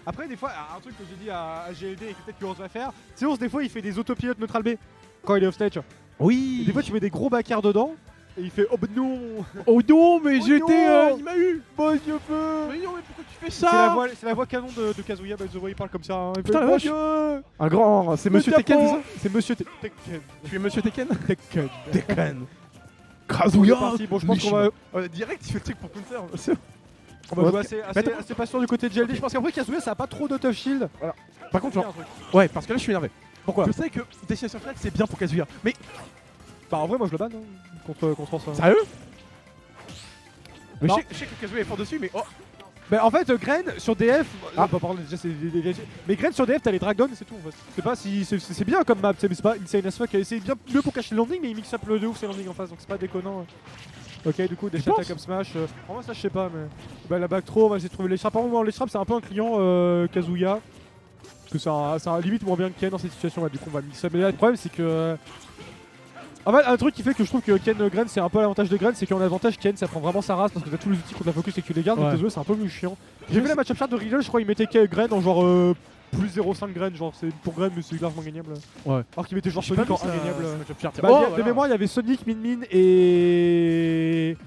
Après, des fois, un truc que j'ai dit à GLD et que peut-être que Ours va faire, c'est Ours, des fois, il fait des autopilotes neutral B quand il est off stage. Oui. Et des fois, tu mets des gros backers dedans et il fait oh bah non. Oh non, mais Oh j'étais. non. Il m'a eu. Bon Dieu feu. Mais non, mais pourquoi tu fais C'est ça? la voix canon de Kazuya, by the way, il parle comme ça. Hein. Il Putain, fait, la mon vache. Dieu. Un grand. C'est Monsieur Tekken, c'est ça? C'est Monsieur Tekken. Tu es Monsieur Tekken? Tekken. Tekken. C'est Kazuya. parti. Bon, je pense qu'on va. Direct, il fait le truc pour Counter. On va jouer assez patient du côté de GLD. Je pense qu'après Kazuya ça a pas trop d'auto shield. Voilà. Par contre, C'est genre. un truc. Ouais, parce que là, je suis énervé. Pourquoi Je sais que Destination Flag, c'est bien pour Kazuya. Mais. Bah en vrai moi je le banne hein, contre ça. Sérieux? Mais Non. je sais que Kazuya est fort dessus, mais oh. Bah en fait Gren sur DF, Ah. bah pardon déjà c'est mais Gren sur DF t'as les Dragons et c'est tout en fait. C'est pas si c'est bien comme map, mais c'est pas insane as fuck. C'est bien mieux pour cacher le landing mais il mixe up le de ouf ses landing en face donc c'est pas déconnant. Ok du coup des Tu penses attaques comme smash. En vrai ça je sais pas mais bah la back throw on va essayer de trouver les traps. Par contre les traps c'est un peu un client Kazuya. Parce que c'est un limite moins bien que Ken dans cette situation là du coup on va mixer up. Mais là le problème c'est que en fait, un truc qui fait que je trouve que Ken Gren c'est un peu l'avantage de Gren, c'est qu'en avantage Ken ça prend vraiment sa race parce que t'as tous les outils contre la focus et que tu les gardes, donc Ouais. tes joueurs c'est un peu plus chiant. J'ai vu la match-up chart de Riddle, je crois il mettait Gren en genre plus 0,5 Gren, genre c'est pour Gren mais c'est largement gagnable. Ouais. Alors qu'il mettait genre J'ai pas Sonic vu en ça, ingagnable. ce match-up chart. Bah, Oh, de voilà. mémoire il y avait Sonic, Min Min et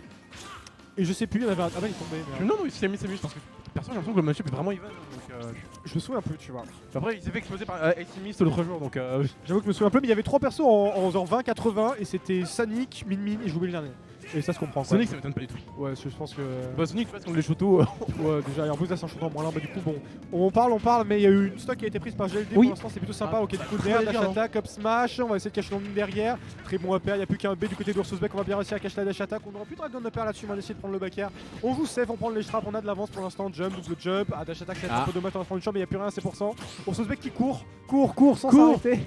je sais plus, il y en avait un. Ah bah il tombait. Non, non, il s'est mis, parce que perso, j'ai l'impression que le match-up est vraiment even. Donc, Je me souviens un peu, tu vois. après, il s'est fait exploser par AC Mist l'autre jour, donc. J'avoue que je me souviens un peu, mais il y avait 3 persos en genre 20-80 et c'était Sonic, Min Min et j'oubliais le dernier. Et ça se comprend. quoi. Sonic, ça m'étonne pas du tout. Ouais, je pense que. Bah, Sonic, parce qu'on les shotos. Ouais, déjà, et en plus, là, c'est un shooter moins lent. Bah, du coup, bon, on parle, mais il y a eu une stock qui a été prise par GLD. Oui. Pour l'instant, c'est plutôt sympa. Ah, Ok, du coup, très derrière, bien, dash non. attack, up smash. On va essayer de cacher l'ending derrière. Très bon upper. Il n'y a plus qu'un B du côté d'Ursusbeck. On va bien réussir à cacher la dash attack. On aura plus de dragon upper là-dessus. On va essayer de prendre le back air. On joue safe, on prend les straps. On a de l'avance pour l'instant. Jump, double jump. Ah, dash attack, c'est un peu dommage. On va prendre une champ, mais il n'y a plus rien à 100%. Ursusbeck qui court sans s'arrêter.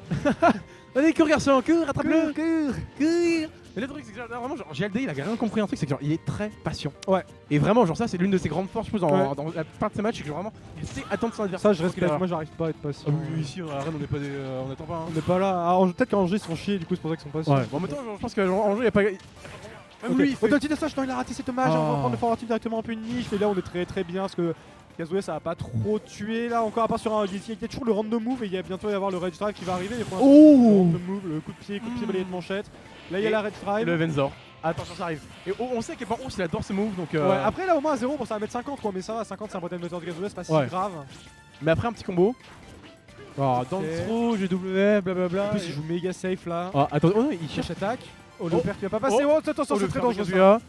Allez, cours, garçon, cours, rattrape-le. Cours. Mais le truc, c'est que genre, vraiment, genre, GLD, il a rien compris un truc, c'est que genre, il est très patient. Ouais. Et vraiment, genre, ça, c'est l'une de ses grandes forces, je pense, Ouais. dans la part de ses matchs, c'est que genre, vraiment, il sait attendre son adversaire. Ça, je respecte. Moi, j'arrive pas à être patient. Ah oui, ici, à Rennes, on n'est pas des. On attend pas. On n'est pas là. Ah, peut-être qu'en jeu, ils sont chiés. Du coup, c'est pour ça qu'ils sont pas. Ouais. Bon, en même temps, genre, je pense qu'en jeu, il n'y a pas. Même Ok. lui, il fait. Oh, Dirty Dash, non, il a raté, c'est dommage. Ah. On va prendre le forward team directement un peu une niche. Mais là, on est très très bien parce que Kazuya ça va pas trop tuer. Là, encore à part sur un. Il y a toujours le random move et il y a bientôt y avoir le Rage Drive qui va arriver. Mais pour l'instant, le random move, le coup de pied, balayé de manchette. Là, il y a Et la Rage Drive. Le Venzor. Attention, ça arrive. Et on sait qu'à part il adore ce move, donc. Ouais, après, là, au moins à 0, bon, ça va mettre 50 quoi. Mais ça va, 50, c'est un bottom moteur de Kazuya, c'est pas si Ouais. grave. Mais après, un petit combo. Oh, dans le throw, GW, blablabla. En plus, il joue méga safe là. Ah, attends, oh non, il cherche. Cherche attaque. Oh, le père qui va pas passer. Oh. Oh, attention, c'est le très frère de dangereux. Kazuya.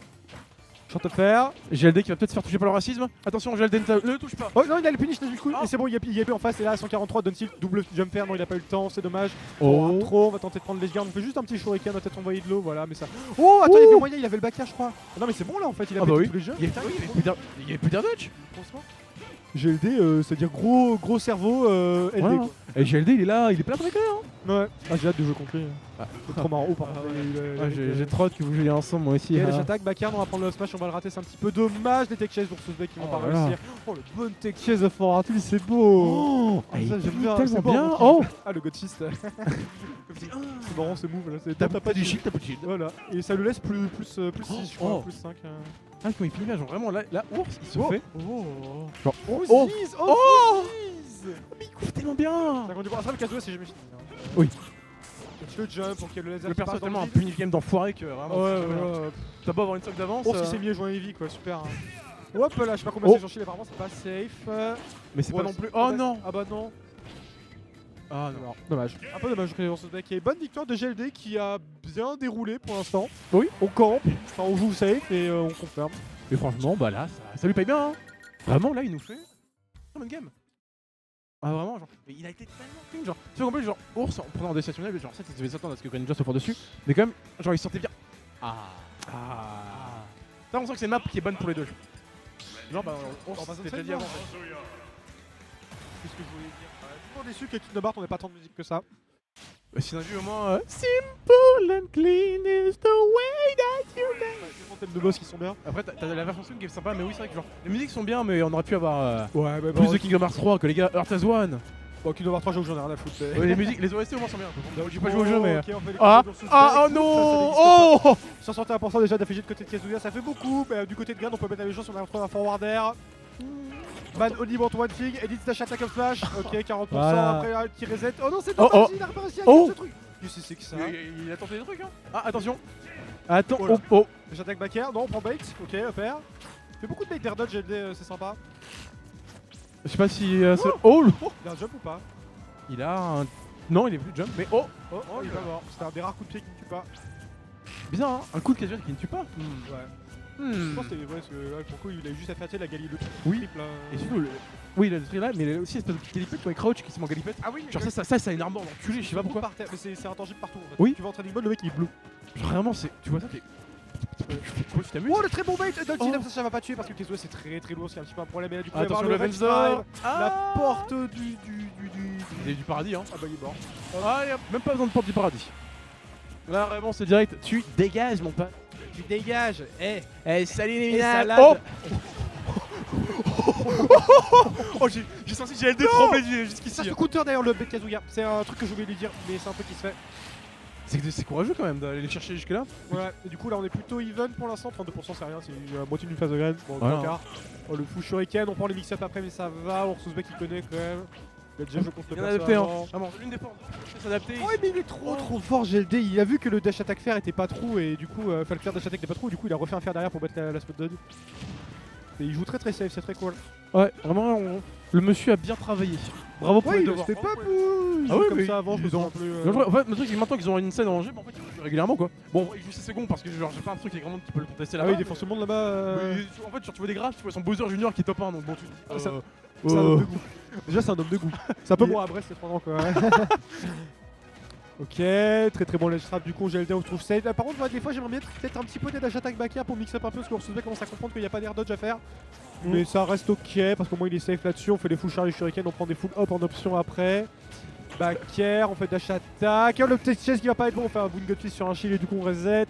Short faire. GLD qui va peut-être se faire toucher par le racisme. Attention, GLD ne le touche pas. Oh non, il a le punish du coup. Ah. Et c'est bon, il y a en face. Et là, à 143, Dunsil, double jump fair. Non, il a pas eu le temps, c'est dommage. Oh. Trop, on va tenter de prendre les gardes. On fait juste un petit shuriken, on va peut-être envoyer de l'eau. Voilà, mais ça. Oh, attends, il y avait moyen, il avait le back air, je crois. Ah, non, mais c'est bon là en fait, il a Ah bah pété oui. tous les jeux. Il y avait plus d'air dodge. Franchement. GLD, c'est-à-dire gros cerveau, LD Ouais. quoi. Et GLD, il est là, il est plein de réglés. Hein. Ouais. Ah, j'ai hâte de jouer contre lui. Ah. C'est trop marrant. Oh, par contre, J'ai trop hâte que vous jouiez ensemble, moi aussi. Et hein. les attaques, backyard, on va prendre le smash, on va le rater, c'est un petit peu dommage. Les tech chase pour ce qui vont Oh pas là là. réussir. Oh, le bon tech chase de Forartul, c'est beau. Oh, Ah, il ça, j'aime finit bien, tellement c'est bon, bien. mon Oh, Ah, le God Fist. C'est marrant ce move là. t'as pas de shield, t'as pas de shield. Voilà. Et ça le laisse plus 6, je crois, Oh. plus 5. Ah, quand il finit bien, genre vraiment là, ours, il se Oh. fait. Oh. Genre, Oh, oh, Ziz, oh. Ziz. mais il couvre tellement bien. Ça conduit pas. Après, le Kazuya, c'est jamais fini. Oui. Le jump pour qu'il y ait le laser Le qui perso passe est dans le tellement un vide. puni game d'enfoiré que vraiment. Ouais, c'est super bien. ouais. T'as beau avoir une stock d'avance. Oh, si c'est mieux jouer Heavy quoi, super. Hein. Hop là, je sais pas combien Oh. c'est sur shield, apparemment c'est pas safe. Mais c'est Ouais, pas non plus. Oh non. Ah bah non. Ah non. Alors, dommage. Un peu dommage que ce deck. Et bonne victoire de GLD qui a bien déroulé pour l'instant. Oui. On campe, enfin on joue safe et on confirme. Mais franchement, bah là, ça lui paye bien. Hein. Vraiment, là, il nous fait un bon game. Ah vraiment, genre, mais il a été tellement clean, genre, tu vois, en plus, genre, ours en prenant un déstationnel, genre, ça, il devait s'attendre à ce que Greninja soit fort dessus, mais quand même, genre, il se sentait bien. Ah. Là, on sent que c'est une map qui est bonne pour les deux. Genre, bah, ours, On passe c'était au déjà dit second. avant. en fait. Qu'est-ce que je voulais dire toujours déçu que Kingdom Hearts on n'ait pas tant de musique que ça. Si on a vu au moins Simple and clean is the way that you make. Les bons thèmes de boss qui sont bien. Après, t'as la version Swing qui est sympa, mais oui, c'est vrai que genre, les musiques sont bien, mais on aurait pu avoir Ouais, mais plus de Kingdom Hearts 3 que les gars Earth as One. Bon, Kingdom Hearts 3, j'avoue que j'en ai rien à foutre. mais- Ouais, les musiques, les OST au moins sont bien. J'ai pas joué au jeu, mais. Ok, on fait les Ah, combos sur ah, oh Suspect. non, Ça oh. n'existe pas. 161% déjà d'affligé de côté de Kazuya, ça fait beaucoup. Mais du côté de Grad, on peut mettre la gens si on a retrouvé un forward air. Man only want one thing, edit dash attack up flash. Ok, 40% Voilà. après un petit reset. Oh non, c'est Oh, dommage, oh. il a pas réussi à Oh. gagner ce truc. Qu'est-ce que c'est que ça? Il a tenté des trucs, hein. Ah, attention. Attends, Oh là. oh. J'attaque back air, non, on prend bait. Ok, upper. Fait beaucoup de bait d'air dodge, GLD, c'est sympa. Je sais pas si. Oh, Il a un jump ou pas? il a un. Non, il est plus jump, mais oh. Oh, il est pas mort. C'était un des rares coups de pied qui ne tue pas. Bizarre, hein. Un coup de casual qui ne tue pas. Ouais. Je Hmm. pense que ouais, là, pour le coup, il a juste à faire la galille le Oui. triple. Là. Et surtout, oui, il a le truc là, mais il a aussi une espèce de petit galipette, comme crouch qui se met en galipette. Ah oui, Genre ça, c'est une arme d'enculé, je sais pas pourquoi. Par terre, mais c'est intangible partout en fait. Oui. Tu vas en training mode, le mec il est bleu. Genre vraiment, c'est. Tu vois ça, t'es. Tu t'amuses. Oh le très bon bait Dodge Oh. ça va pas tuer parce que Kezuya c'est très lourd, c'est un petit peu un problème. Et là, du coup, Attention, il va le y avoir Venzor. la porte Il est du paradis, hein. Ah bah il est mort. Ah, y a même pas besoin de porte du paradis. Là, vraiment, c'est direct. Tu dégages, mon pote. Tu dégages. Eh, salut les Et minades. salade. Oh. Oh, j'ai senti GLD trembler Ça jusqu'ici. se counter d'ailleurs le bait de Kazuya. C'est un truc que j'ai oublié de lui dire, mais c'est un truc qui se fait. C'est courageux quand même d'aller les chercher jusque là. Ouais, et du coup là on est plutôt even pour l'instant, 32% c'est rien, c'est la moitié d'une phase de graine. Bon, Voilà. trois quarts. Oh, le fou shuriken, on prend les mix-up après mais ça va, Ursusbeck il connaît quand même. Il a déjà joué contre Il le y en a perso adapté, hein. avant. Vraiment, l'une des portes. Il faut s'adapter. Ouais mais il est trop fort GLD, il a vu que le dash attack fer était pas trou et du coup, enfin le fer dash attack n'était pas trou et du coup il a refait un fer derrière pour mettre la spot dodge. Et il joue très safe, c'est très cool. Ouais, vraiment, le monsieur a bien travaillé. Bravo pour Ouais, les il devoirs. se fait pas bouge Ah oui, comme mais ça avant, je me ils ont- sens plus... En fait, le truc c'est que maintenant qu'ils ont une scène en jeu, bah, en fait ils jouent régulièrement quoi. Bon, il joue ses secondes parce que genre j'ai pas un truc qui est grand monde qui peut le contester Ah là-bas. oui, il défonce le monde là-bas. Oui, en fait, genre, tu vois des graphes, tu vois son Bowser Junior qui est top 1 donc bon, tu Ah, ça- C'est un homme de goût. Déjà c'est un homme de goût. C'est un peu Il- moi à Brest, c'est 3 ans quoi. Ok, très bon ledge trap du coup GLD on trouve safe. Par contre des fois j'aimerais bien peut-être un petit peu dash attack back air pour mix up un peu parce qu'on se commence à comprendre qu'il n'y a pas d'air dodge à faire. Mais ça reste ok parce qu'au moins il est safe là-dessus, on fait les full charge shuriken, on prend des full hop en option après. Back air, on fait dash attack. Oh, le petit chase qui va pas être bon, on fait un boon gut fist sur un shield et du coup on reset.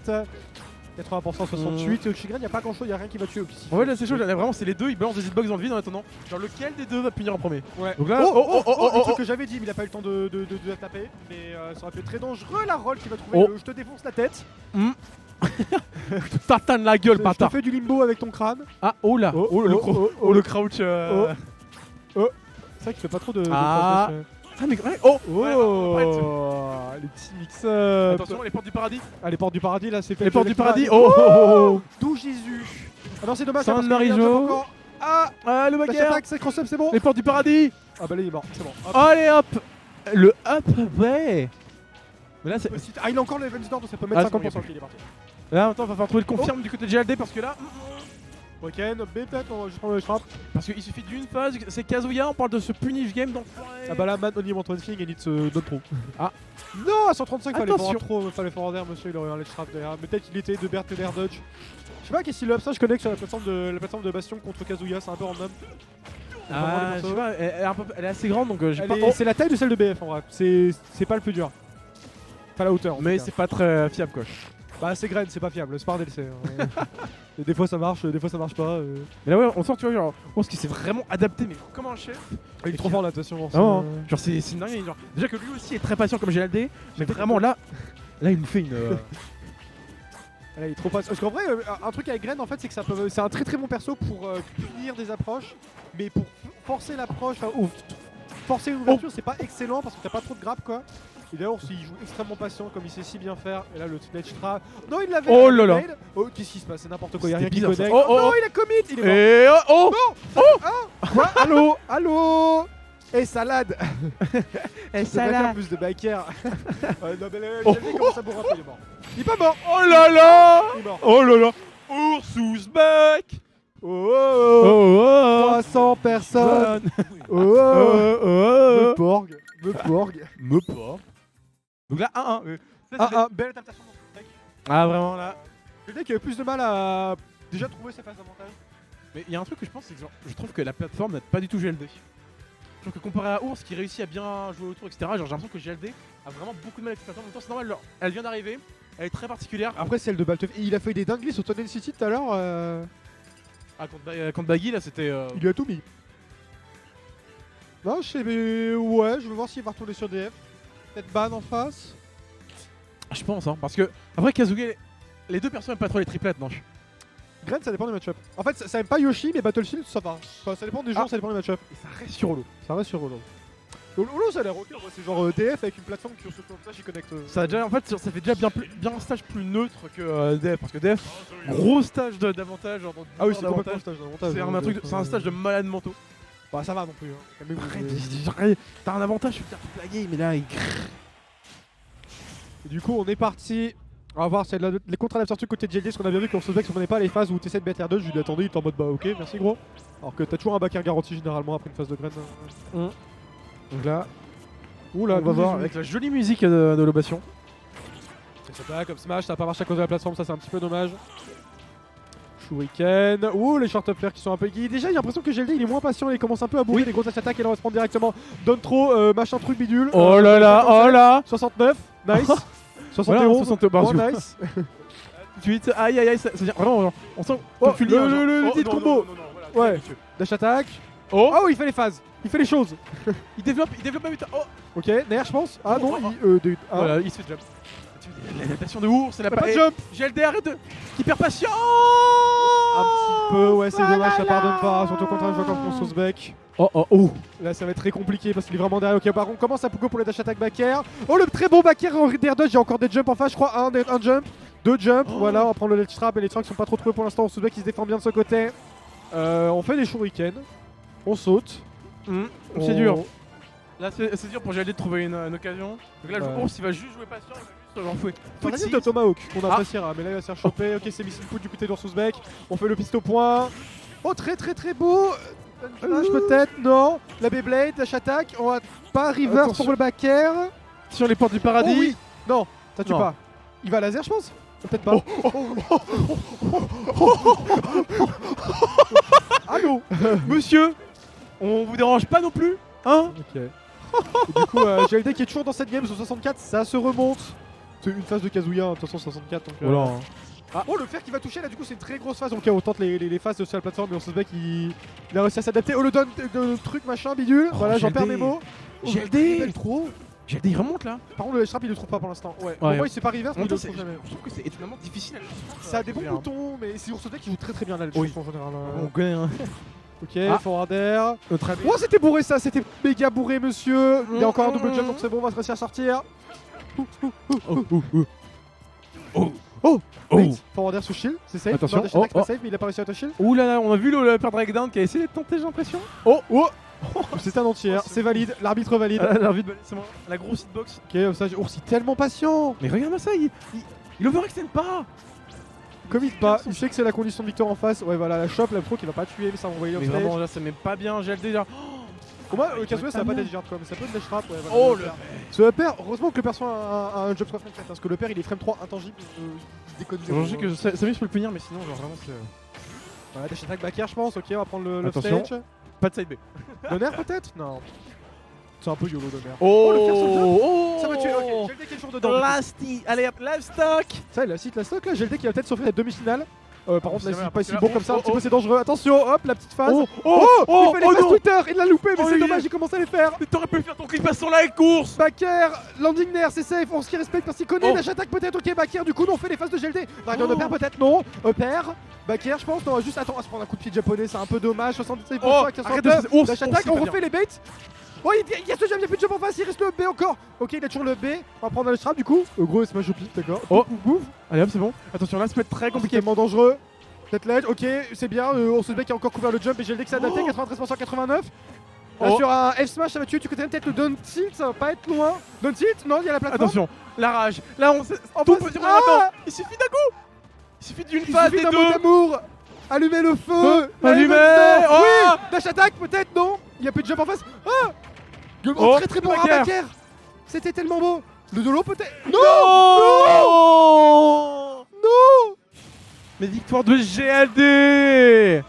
80% 68 et au Chigren il n'y a pas grand chose, il n'y a rien qui va tuer. En fait là c'est chaud, là vraiment c'est les deux, ils balancent des hitbox dans le vide en attendant. Genre lequel des deux va punir en premier? Ouais. Donc là, le truc que j'avais dit, mais il a pas eu le temps de la taper. Mais ça aurait pu être très dangereux la roll qui va trouver le je te défonce la tête. Je te tatane la gueule, Je te bâtard. fais du limbo avec ton crâne. Ah, oh là, le crouch. C'est vrai qu'il fait pas trop de. Ah. de Ah, mais ouais, oh, les petits mix-up. attention, les portes du paradis. Ah, les portes du paradis là, c'est fait. Les portes du paradis, oh. D'où Jésus. Ah non, c'est dommage. San parce qu'il y a un Marijo. jump encore. Ah, Ah, le dash bagarre. attack, c'est cross-up, c'est bon. Les portes du paradis. Ah bah là il est mort, c'est bon. Hop. Allez, hop. Le up, ouais. Mais là, c'est. Ah, il a encore le Evans Door donc ça peut mettre Ah, c'est 50%. bon, Ok, il est parti. Là, attends, va falloir trouver le confirme du côté de GLD parce que là. Weekend, B peut-être, on va juste prendre le trap. Parce qu'il suffit d'une phase, c'est Kazuya, on parle de ce punish game dans. Ah bah là, man, only want one thing and it's not trop. Ah. Non, à 135, fallait Attention. fallait forward air, monsieur, il aurait un ledge trap derrière. Mais peut-être qu'il était de Bert et d'air dodge. Je sais pas qu'est-ce qu'il up ça, je connais que sur la plateforme de Bastion contre Kazuya, c'est un peu random. Ah, je sais pas, elle est assez grande donc j'ai pas. C'est la taille de celle de BF en vrai, c'est pas le plus dur. Pas la hauteur. en Mais tout cas. c'est pas très fiable quoi. Bah, c'est graine, c'est pas fiable, c'est pas un DLC. Hein. Et des fois ça marche, des fois ça marche pas. Mais là, ouais, on sent, tu vois, genre, on pense qu'il s'est vraiment adapté, mais comme un chef. Il est trop fort là, attention. Ah, genre, c'est une dinguerie. Genre, déjà que lui aussi est très patient comme GLD, mais vraiment là, il nous fait une. Il est trop patient. Parce qu'en vrai, un truc avec Graine en fait, c'est que c'est un très bon perso pour punir des approches, mais pour forcer l'approche, forcer l'ouverture, c'est pas excellent parce que t'as pas trop de grappe quoi. Et d'ailleurs, il joue extrêmement patient comme il sait si bien faire. Et là, le ledge trap. Non, il l'avait. Oh là là. Oh, qu'est-ce qui se passe? C'est n'importe quoi. Y'a rien C'était qui bizarre, ça. connecte. Oh, oh, non, oh. il a commit. Il est mort. Et oh, Quoi? Allô? Allô? Et salade. Et Ça va faire plus de backer. Non, mais Oh. j'ai vu comment ça bourre un peu, il est mort. Il est pas mort. oh là là. Il est mort. Oh là là. Ursus back. Oh, oh, Oh, 300 personnes. Oh, oh, Me porg. Me porg. Me pas. Donc là, 1-1. Belle adaptation dans ce deck. Ah, vraiment là. Le deck avait plus de mal à déjà trouver ses phases d'avantage. Mais il y a un truc que je pense, c'est que genre, je trouve que la plateforme n'a pas du tout GLD. Je trouve que comparé à Ours qui réussit à bien jouer autour, etc., genre j'ai l'impression que GLD a vraiment beaucoup de mal avec cette plateforme. En même temps, c'est normal, genre, elle vient d'arriver, elle est très particulière. Après, celle de Balteuf. Il a fait des dingueries sur Tunnel City tout à l'heure. Ah, contre Baggy, là, c'était. Il lui a tout mis. Non, je sais, mais ouais, je veux voir s'il va retourner sur DF. Peut-être ban en face. Je pense, hein, parce que après Kazuya, les deux personnes n'aiment pas trop les triplettes, non. Gren, ça dépend des match-up. En fait, ça aime pas Yoshi, mais Battlefield, ça va. Enfin, ça dépend des gens, Ah. ça dépend des match-up. Et ça reste sur Holo. Ça reste sur Holo. Holo, ça a l'air ok, ouais, c'est genre DF avec une plateforme qui se comme ça, j'y connecte. Ça, a déjà, en fait, ça fait déjà bien un stage plus neutre que DF. Parce que DF, gros stage d'avantage. genre, dans Ah oui, 10 c'est heures complètement d'avantage. un stage d'avantage. C'est un stage de malade mentaux. Bah, ça va non plus. Hein. Calmez-vous, Arrête, t'as un avantage, tu peux faire toute la game, mais là, il. Et du coup, on est parti. On va voir, c'est les contre-adaptations côté de GLD, parce qu'on a bien vu qu'on se faisait que on prenait pas les phases où t'essaies de BTR 2. Je lui ai attendu, il est en mode bah ok, merci gros. Alors que t'as toujours un backer garanti généralement après une phase de graine. Donc là, Oula, on va voir avec la jolie musique de l'obation. C'est pas comme Smash, ça a pas marché à cause de la plateforme, ça c'est un petit peu dommage. Shuriken. Ouh, les short flares qui sont un peu guidés. Déjà, j'ai l'impression que GLD il est moins patient, il commence un peu à bourrer les grosses attaques et là on va se prendre directement. Donne trop, machin truc bidule. Oh là là, oh là 69, nice. 71, Voilà, 60, bah, oh, nice. Tout de suite, aïe aïe aïe, ça vient vraiment, on sent Oh, que tu lis, hein, genre. le Oh, petit non, combo. non, non, non, voilà, Ouais. monsieur. Dash attack. Oh, Oh, il fait les phases, il fait les choses. il développe même vite. Oh, Ok, Nair, je pense. Ah non, Oh, voilà. voilà, il se fait jump. La passion de ours, c'est la Pas de jump. GLD, arrête de. Hyper patient. Un petit peu, ouais, c'est dommage, ça pardonne pas. Surtout contre un joueur comme François Beck. Oh oh oh. Là, ça va être très compliqué parce qu'il est vraiment derrière. Ok, par contre, on commence à Pougo pour les dash attack back air. Oh, le très bon back air en d'air dodge. Il y a encore des jumps en face, je crois. Un jump, deux jumps. Voilà, on va prendre le ledge trap et les tracks sont pas trop trouvés pour l'instant. François Beck qui se défend bien de ce côté. On fait des shurikens. On saute. C'est dur. Là, c'est dur pour GLD de trouver une occasion. Donc là, Ouais. ours, il va juste jouer patient, il va juste genre fouet. Tentative de Tomahawk qu'on appréciera, mais là il va se faire choper. Ok, c'est missile put du côté d'Ursus Beck. On fait le piste au point. Oh, très très très beau. Flash peut-être, non. La Beyblade, dash attack. On va pas reverse Attention. pour le back air. Sur les portes du paradis. Oh oui. Non, ça tue Non. pas. Il va à laser, je pense. Peut-être pas. Allô. Monsieur, on vous dérange pas non plus, hein? Ok. Et du coup, GLD qui est toujours dans cette game sur 64, ça se remonte. C'est une phase de Kazuya, de toute façon 64. Donc, Voilà. Ah, oh, le fer qui va toucher là, du coup, c'est une très grosse phase. Donc, on tente les phases sur la plateforme, mais on se voit qu'il a réussi à s'adapter. Oh, le donne de truc machin bidule. Oh, Voilà, j'en GLD. perds mes mots. Oh, GLD. il belle trop. GLD, il remonte là. Par contre, le strap il le trouve pas pour l'instant. Ouais, pour Ouais. moi, il s'est pas reverse, mais il le Je trouve jamais. trouve que c'est étonnamment difficile à le Ça a des bons boutons, mais c'est Ursus Beck qui joue très très bien là, Oui. en général. On connaît, hein. Ok, Ah. forward air. Notre ami. Oh, c'était bourré ça, c'était méga bourré, monsieur. Il y a encore un double jump, Mm. donc c'est bon, on va se réussir à sortir. Oh. Wait, forward air sous shield, c'est safe. Attention, Non, dash attack, oh, pas safe, mais il a pas réussi à te shield. Ouh là là, on a vu le père Breakdown qui a essayé de tenter, j'ai l'impression. Oh, oh. C'est un entier, c'est valide, l'arbitre valide. C'est moi. La grosse hitbox. Ok, ça, Ours, il est tellement patient. Mais regarde ça, il overextend pas. Commit pas, il sait que c'est la condition de victoire en face. Ouais, voilà, la chope, la pro qui va pas tuer, mais ça va envoyer Mais off vraiment, stage. là, ça met pas bien GLD là. Pour moi, il Kazuya, va ça va pas pas bien. d'être hard quoi, mais ça peut être dash trap. Ouais, voilà, Oh le le. père. Ce père, heureusement que le perso a un jump frame 4, parce que le père il est frame 3 intangible, il déconne Je sais que Samus peut le punir, mais sinon, genre vraiment, c'est. Voilà, dash attack back air, je pense. Ok, on va prendre le Attention. stage. Pas de side B. Donner peut-être. Non. C'est un peu YOLO Donner. Oh, le fer sur le jump. oh, Ça va tuer, ok. GLD qui est toujours dedans. du coup. Lasty. Allez hop, live stock. Ça, il a cite la stock là. GLD qui va peut-être s'offrir la demi-finale. Par contre, là, c'est c'est bien, pas parce si que bon là, comme ça, oh, un petit oh. peu c'est dangereux. Attention, hop, la petite phase. Oh, Il fait les phases non. Twitter, il l'a loupé, mais Oh, c'est il- dommage, il commence à les faire. Mais t'aurais pu faire ton clip à son like course. Backer, landing nair, c'est safe, on se respecte parce qu'il connaît, Oh. dash attack peut-être, ok, backer, du coup, non, on fait les phases de GLD. Dragon de Oh. pair peut-être, non. Pair, backer, je pense, non, juste attends, on va se prendre un coup de pied japonais, c'est un peu dommage, 77%, Oh, arrête de 69, faire- ours, dash ours, attack, c'est on pas refait les baits. Oh, il y a ce jump, il y a plus de jump en face, il reste le B encore. Ok, il a toujours le B, on va prendre le strap du coup. Gros, smash au pic, d'accord. Oh. Bouf. Allez hop, c'est bon. Attention, là, ça peut être très compliqué. Tellement dangereux. Tête ledge, ok, c'est bien. Ursus Beck a encore couvert le jump et GLD qui s'est adapté, 93%, 89. Là, Oh. sur un F smash, ça va tuer. Tu connais peut-être le down tilt, ça va pas être loin. Down tilt, non, il y a la plateforme. Attention, la rage. Là, on sait. En Tout face- peut durer Ah. maintenant. Il suffit d'un coup. Il suffit d'une Il phase suffit des d'un deux. mot d'amour. Allumez le feu. Allumez. Maintenant. Oh. Oui. Dash attack, peut-être, non. Il y a plus de jump en face. Ah. Oh, très très bon backer. backer. C'était tellement beau. Le de l'eau peut-être. Non. Non. Non. Mais victoire de GLD.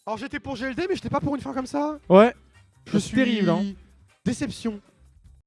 Alors j'étais pour GLD, mais j'étais pas pour une fin comme ça. Ouais. Je C'est terrible, hein. Déception.